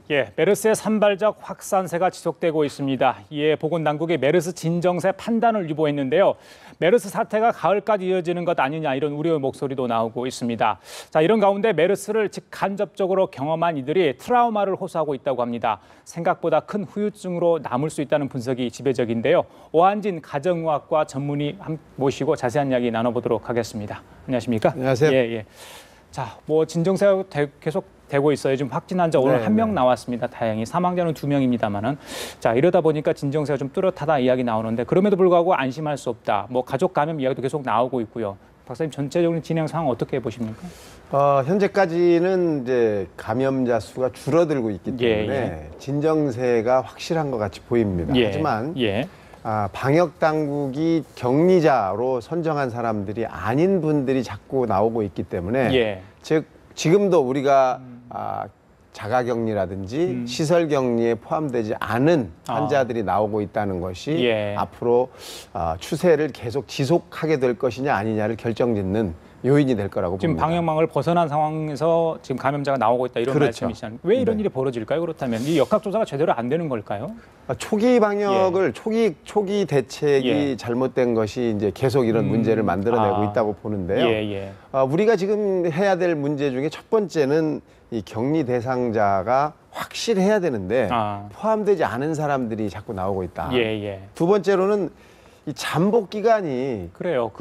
예, 메르스의 산발적 확산세가 지속되고 있습니다. 이에 보건당국이 메르스 진정세 판단을 유보했는데요. 메르스 사태가 가을까지 이어지는 것 아니냐 이런 우려의 목소리도 나오고 있습니다. 자, 이런 가운데 메르스를 직간접적으로 경험한 이들이 트라우마를 호소하고 있다고 합니다. 생각보다 큰 후유증으로 남을 수 있다는 분석이 지배적인데요. 오한진 가정의학과 전문의 모시고 자세한 이야기 나눠보도록 하겠습니다. 안녕하십니까? 안녕하세요. 예. 자, 계속 되고 있어요. 지금 확진 환자 오늘 한 명 나왔습니다. 다행히 사망자는 2명입니다만은 자, 이러다 보니까 진정세가 좀 뚜렷하다 이야기 나오는데 그럼에도 불구하고 안심할 수 없다. 가족 감염 이야기도 계속 나오고 있고요. 박사님 전체적인 진행 상황 어떻게 보십니까? 현재까지는 이제 감염자 수가 줄어들고 있기 때문에 진정세가 확실한 것 같이 보입니다. 하지만 방역 당국이 격리자로 선정한 사람들이 아닌 분들이 자꾸 나오고 있기 때문에 즉 지금도 우리가 자가격리라든지 시설격리에 포함되지 않은 환자들이 나오고 있다는 것이 앞으로 추세를 계속 지속하게 될 것이냐 아니냐를 결정짓는 요인이 될 거라고 지금 봅니다. 방역망을 벗어난 상황에서 지금 감염자가 나오고 있다 이런 말씀이시잖아요. 왜 이런 일이 벌어질까요? 그렇다면 이 역학조사가 제대로 안 되는 걸까요? 초기 방역을 초기 대책이 잘못된 것이 이제 계속 이런 문제를 만들어내고 있다고 보는데요. 우리가 지금 해야 될 문제 중에 첫 번째는 이 격리 대상자가 확실해야 되는데 포함되지 않은 사람들이 자꾸 나오고 있다. 두 번째로는 이 잠복 기간이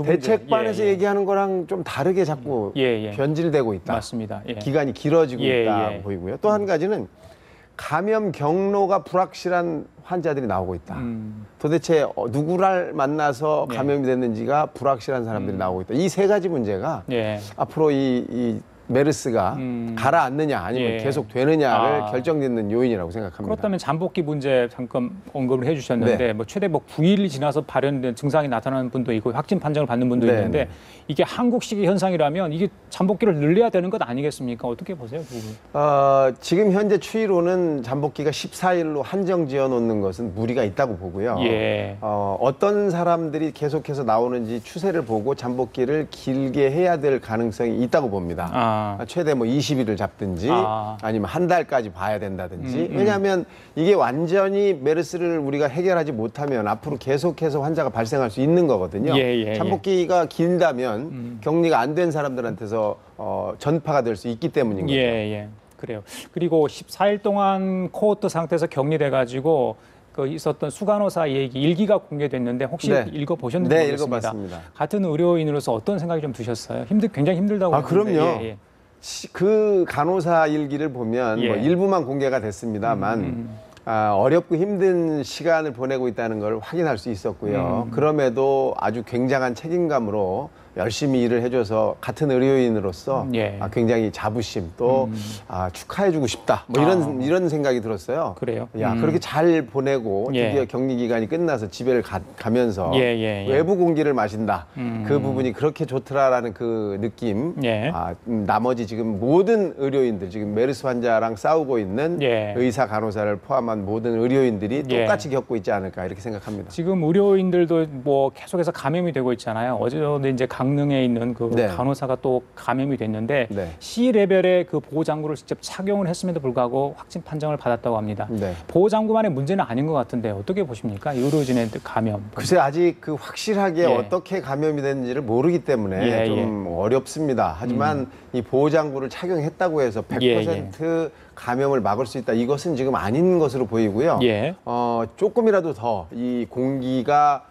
대책반에서 얘기하는 거랑 좀 다르게 자꾸 변질되고 있다. 맞습니다. 기간이 길어지고 있다 보이고요. 또 한 가지는 감염 경로가 불확실한 환자들이 나오고 있다. 도대체 누구를 만나서 감염이 됐는지가 불확실한 사람들이 나오고 있다. 이 세 가지 문제가 앞으로 이 메르스가 가라앉느냐 아니면 계속 되느냐를 결정짓는 요인이라고 생각합니다. 그렇다면 잠복기 문제 잠깐 언급을 해주셨는데 최대 9일이 지나서 발현된 증상이 나타나는 분도 있고 확진 판정을 받는 분도 있는데 이게 한국식의 현상이라면 이게 잠복기를 늘려야 되는 것 아니겠습니까? 어떻게 보세요? 지금 현재 추이로는 잠복기가 14일로 한정 지어 놓는 것은 무리가 있다고 보고요. 어떤 사람들이 계속해서 나오는지 추세를 보고 잠복기를 길게 해야 될 가능성이 있다고 봅니다. 최대 20일을 잡든지 아니면 한 달까지 봐야 된다든지. 왜냐하면 이게 완전히 메르스를 우리가 해결하지 못하면 앞으로 계속해서 환자가 발생할 수 있는 거거든요. 잠복기가 길다면 격리가 안 된 사람들한테서 전파가 될 수 있기 때문인 거죠. 그래요. 그리고 14일 동안 코호트 상태에서 격리돼가지고 있었던 수간호사 얘기 일기가 공개됐는데 혹시 읽어보셨는지 모르겠습니다. 읽어봤습니다. 같은 의료인으로서 어떤 생각이 좀 드셨어요? 굉장히 힘들다고. 그럼요. 그 간호사 일기를 보면 일부만 공개가 됐습니다만 어렵고 힘든 시간을 보내고 있다는 걸 확인할 수 있었고요. 그럼에도 아주 굉장한 책임감으로 열심히 일을 해줘서 같은 의료인으로서 굉장히 자부심 또 축하해주고 싶다 이런 생각이 들었어요. 그래요? 그렇게 잘 보내고 드디어 격리 기간이 끝나서 집에 가면서 외부 공기를 마신다. 그 부분이 그렇게 좋더라라는 그 느낌. 나머지 지금 모든 의료인들 지금 메르스 환자랑 싸우고 있는 의사 간호사를 포함한 모든 의료인들이 똑같이 겪고 있지 않을까 이렇게 생각합니다. 지금 의료인들도 계속해서 감염이 되고 있잖아요. 어제도 이제 강릉에 있는 간호사가 또 감염이 됐는데 C레벨의 그 보호장구를 직접 착용을 했음에도 불구하고 확진 판정을 받았다고 합니다. 보호장구만의 문제는 아닌 것 같은데 어떻게 보십니까? 의료진의 감염. 글쎄 아직 그 확실하게 어떻게 감염이 됐는지를 모르기 때문에 좀 어렵습니다. 하지만 이 보호장구를 착용했다고 해서 100% 감염을 막을 수 있다. 이것은 지금 아닌 것으로 보이고요. 조금이라도 더 이 공기가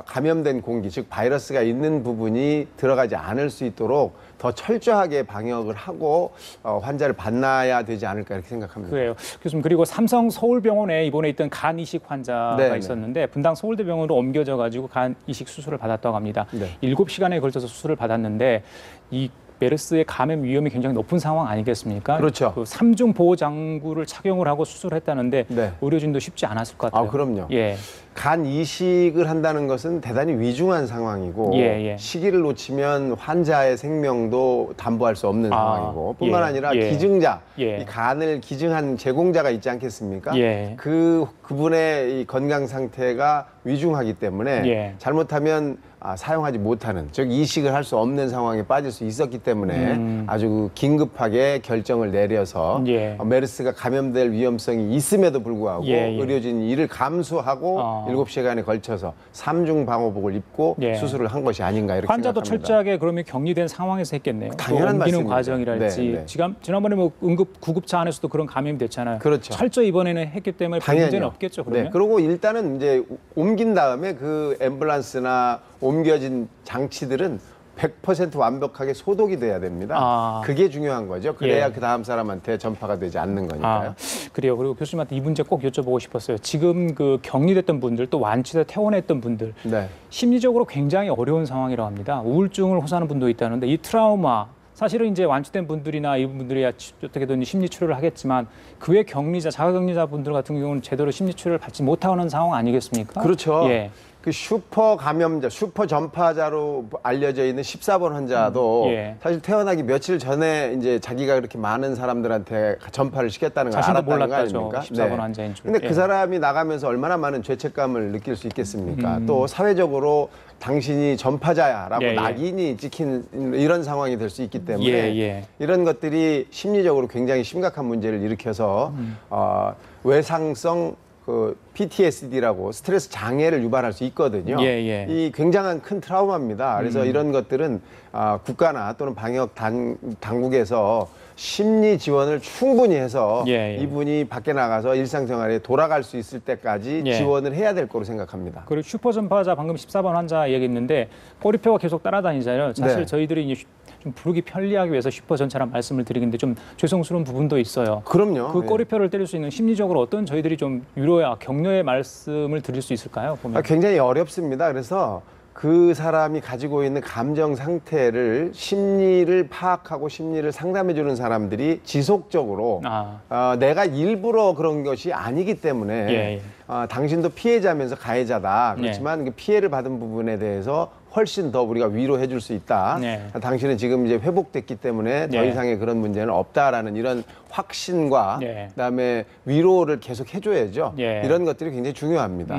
감염된 공기, 즉 바이러스가 있는 부분이 들어가지 않을 수 있도록 더 철저하게 방역을 하고 환자를 만나야 되지 않을까 이렇게 생각합니다. 그래요. 교수님, 그리고 삼성 서울병원에 이번에 있던 간 이식 환자가 있었는데 분당 서울대병원으로 옮겨져 가지고 간 이식 수술을 받았다고 합니다. 7시간에 걸쳐서 수술을 받았는데 이 메르스의 감염 위험이 굉장히 높은 상황 아니겠습니까? 그렇죠. 그 3중 보호 장구를 착용을 하고 수술했다는데 의료진도 쉽지 않았을 것 같아요. 그럼요. 간 이식을 한다는 것은 대단히 위중한 상황이고 시기를 놓치면 환자의 생명도 담보할 수 없는 상황이고 뿐만 아니라 기증자, 이 간을 기증한 제공자가 있지 않겠습니까? 그분의 이 건강 상태가 위중하기 때문에 잘못하면 사용하지 못하는, 즉 이식을 할 수 없는 상황에 빠질 수 있었기 때문에 아주 긴급하게 결정을 내려서 메르스가 감염될 위험성이 있음에도 불구하고 의료진이 이를 감수하고 7시간에 걸쳐서 3중 방호복을 입고 수술을 한 것이 아닌가 이렇게 환자도 생각합니다. 철저하게 그러면 격리된 상황에서 했겠네요. 당연한 옮기는 말씀입니다. 과정이랄지. 지난번에 뭐 응급 구급차 안에서도 그런 감염이 됐잖아요. 그렇죠. 철저히 이번에는 했기 때문에 별 문제는 없겠죠. 그러면. 그리고 일단은 이제 옮긴 다음에 그 앰뷸런스나 옮겨진 장치들은 100% 완벽하게 소독이 돼야 됩니다. 그게 중요한 거죠. 그래야 그 다음 사람한테 전파가 되지 않는 거니까요. 그래요. 그리고 교수님한테 이 문제 꼭 여쭤보고 싶었어요. 지금 그 격리됐던 분들 또 완치돼 퇴원했던 분들 심리적으로 굉장히 어려운 상황이라고 합니다. 우울증을 호소하는 분도 있다는데 이 트라우마 사실은 이제 완치된 분들이나 이분들이 어떻게든 심리 치료를 하겠지만 그 외 격리자, 자가격리자 분들 같은 경우는 제대로 심리 치료를 받지 못하는 상황 아니겠습니까? 그렇죠. 그 슈퍼 감염자, 슈퍼 전파자로 알려져 있는 14번 환자도 사실 태어나기 며칠 전에 이제 자기가 그렇게 많은 사람들한테 전파를 시켰다는 걸 알았다는 거 아닙니까? 14번 환자인 줄. 근데 그 사람이 나가면서 얼마나 많은 죄책감을 느낄 수 있겠습니까? 또 사회적으로 당신이 전파자야라고 낙인이 찍힌 이런 상황이 될 수 있기 때문에 이런 것들이 심리적으로 굉장히 심각한 문제를 일으켜서 외상성 그 PTSD라고 스트레스 장애를 유발할 수 있거든요. 이 굉장한 큰 트라우마입니다. 그래서 이런 것들은 국가나 또는 방역 당국에서 심리 지원을 충분히 해서 이분이 밖에 나가서 일상생활에 돌아갈 수 있을 때까지 지원을 해야 될 거로 생각합니다. 그리고 슈퍼전파자 방금 14번 환자 얘기했는데 꼬리표가 계속 따라다니잖아요. 사실 저희들이 이제 좀 부르기 편리하기 위해서 슈퍼전차란 말씀을 드리는데 좀 죄송스러운 부분도 있어요. 그럼요. 그 꼬리표를 때릴 수 있는 심리적으로 어떤 저희들이 좀 위로야 격려의 말씀을 드릴 수 있을까요? 보면. 굉장히 어렵습니다. 그래서 그 사람이 가지고 있는 감정 상태를 심리를 파악하고 심리를 상담해 주는 사람들이 지속적으로 내가 일부러 그런 것이 아니기 때문에 당신도 피해자면서 가해자다. 그렇지만 그 피해를 받은 부분에 대해서 훨씬 더 우리가 위로해 줄 수 있다. 당신은 지금 이제 회복됐기 때문에 더 이상의 그런 문제는 없다라는 이런 확신과 그다음에 위로를 계속 해줘야죠. 이런 것들이 굉장히 중요합니다.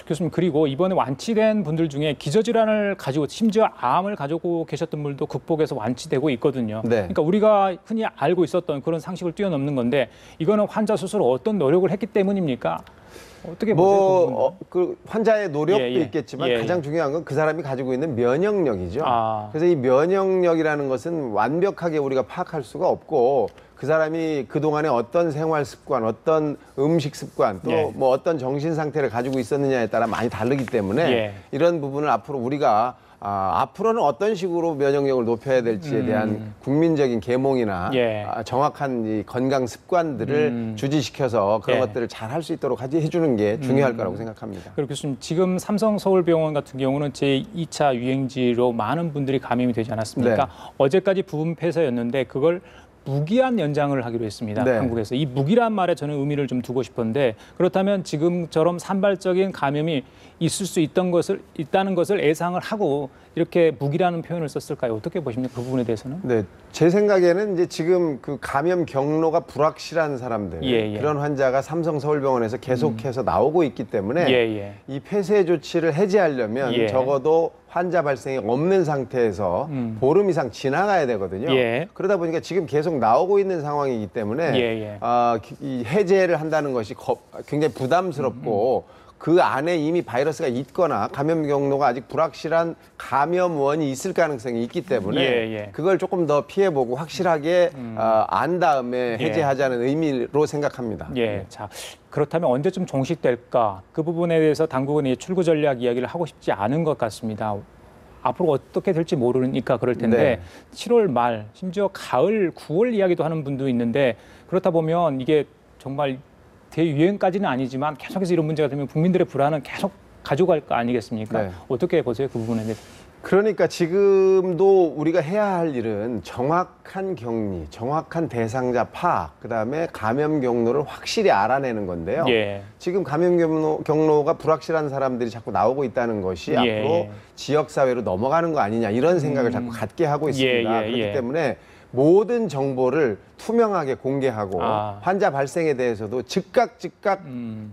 교수님, 그리고 이번에 완치된 분들 중에 기저질환을 가지고 심지어 암을 가지고 계셨던 분들도 극복해서 완치되고 있거든요. 그러니까 우리가 흔히 알고 있었던 그런 상식을 뛰어넘는 건데 이거는 환자 스스로 어떤 노력을 했기 때문입니까? 어떻게 보세요? 그 환자의 노력도 있겠지만 가장 중요한 건 그 사람이 가지고 있는 면역력이죠. 그래서 이 면역력이라는 것은 완벽하게 우리가 파악할 수가 없고 그 사람이 그동안에 어떤 생활 습관, 어떤 음식 습관, 또 뭐 어떤 정신 상태를 가지고 있었느냐에 따라 많이 다르기 때문에 이런 부분을 앞으로 우리가 앞으로는 어떤 식으로 면역력을 높여야 될지에 대한 국민적인 계몽이나 정확한 이 건강 습관들을 주지시켜서 그런 것들을 잘 할 수 있도록 해주는 게 중요할 거라고 생각합니다. 그리고 교수님, 지금 삼성서울병원 같은 경우는 제2차 유행지로 많은 분들이 감염이 되지 않았습니까? 어제까지 부분 폐쇄였는데 그걸 무기한 연장을 하기로 했습니다. 한국에서. 이 무기란 말에 저는 의미를 좀 두고 싶은데 그렇다면 지금처럼 산발적인 감염이 있다는 것을 예상을 하고 이렇게 무기라는 표현을 썼을까요? 어떻게 보십니까? 그 부분에 대해서는? 제 생각에는 이제 지금 그 감염 경로가 불확실한 사람들 그런 환자가 삼성서울병원에서 계속해서 나오고 있기 때문에 이 폐쇄 조치를 해제하려면 적어도 환자 발생이 없는 상태에서 보름 이상 지나가야 되거든요. 그러다 보니까 지금 계속 나오고 있는 상황이기 때문에 이 해제를 한다는 것이 굉장히 부담스럽고 그 안에 이미 바이러스가 있거나 감염 경로가 아직 불확실한 감염원이 있을 가능성이 있기 때문에 그걸 조금 더 피해보고 확실하게 안 다음에 해제하자는 의미로 생각합니다. 자, 그렇다면 언제쯤 종식될까? 그 부분에 대해서 당국은 출구 전략 이야기를 하고 싶지 않은 것 같습니다. 앞으로 어떻게 될지 모르니까 그럴 텐데 7월 말, 심지어 가을, 9월 이야기도 하는 분도 있는데 그렇다 보면 이게 정말 대유행까지는 아니지만 계속해서 이런 문제가 되면 국민들의 불안은 계속 가져갈 거 아니겠습니까? 어떻게 보세요? 그 부분에 대해서. 그러니까 지금도 우리가 해야 할 일은 정확한 격리, 정확한 대상자 파악, 그다음에 감염 경로를 확실히 알아내는 건데요. 예. 지금 감염 경로가 불확실한 사람들이 자꾸 나오고 있다는 것이 예. 앞으로 지역사회로 넘어가는 거 아니냐 이런 생각을 자꾸 갖게 하고 있습니다. 그렇기 때문에 모든 정보를 투명하게 공개하고 환자 발생에 대해서도 즉각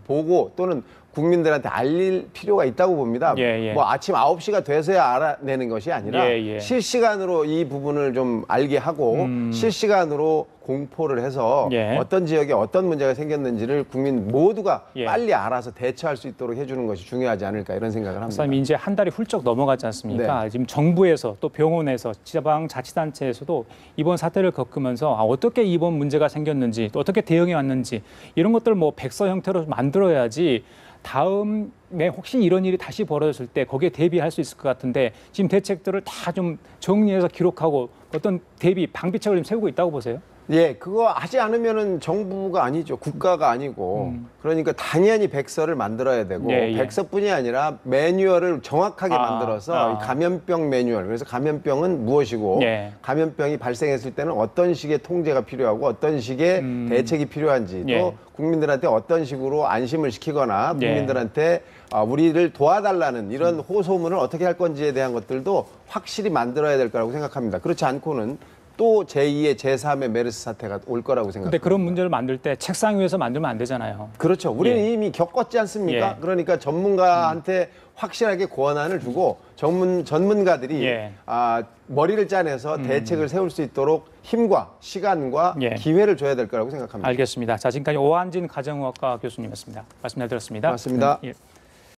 보고 또는 국민들한테 알릴 필요가 있다고 봅니다. 뭐 아침 9시가 돼서야 알아내는 것이 아니라 실시간으로 이 부분을 좀 알게 하고 실시간으로 공포를 해서 어떤 지역에 어떤 문제가 생겼는지를 국민 모두가 빨리 알아서 대처할 수 있도록 해주는 것이 중요하지 않을까 이런 생각을 합니다. 이제 한 달이 훌쩍 넘어가지 않습니까? 지금 정부에서 또 병원에서 지방자치단체에서도 이번 사태를 겪으면서 어떻게 이번 문제가 생겼는지 또 어떻게 대응해 왔는지 이런 것들 뭐 백서 형태로 만들어야지 다음에 혹시 이런 일이 다시 벌어졌을 때 거기에 대비할 수 있을 것 같은데 지금 대책들을 다 좀 정리해서 기록하고 어떤 대비 방비책을 좀 세우고 있다고 보세요? 예, 그거 하지 않으면은 정부가 아니죠. 국가가 아니고. 그러니까 당연히 백서를 만들어야 되고 백서뿐이 아니라 매뉴얼을 정확하게 만들어서 이 감염병 매뉴얼. 그래서 감염병은 무엇이고 감염병이 발생했을 때는 어떤 식의 통제가 필요하고 어떤 식의 대책이 필요한지 또 국민들한테 어떤 식으로 안심을 시키거나 국민들한테 우리를 도와달라는 이런 호소문을 어떻게 할 건지에 대한 것들도 확실히 만들어야 될 거라고 생각합니다. 그렇지 않고는 또 제2의 제3의 메르스 사태가 올 거라고 생각합니다. 근데 그런 문제를 만들 때 책상 위에서 만들면 안 되잖아요. 그렇죠. 우리는 이미 겪었지 않습니까? 그러니까 전문가한테 확실하게 권한을 주고 전문가들이 머리를 짜내서 대책을 세울 수 있도록 힘과 시간과 기회를 줘야 될 거라고 생각합니다. 알겠습니다. 자, 지금까지 오한진 가정의학과 교수님이었습니다. 말씀 잘 들었습니다. 고맙습니다.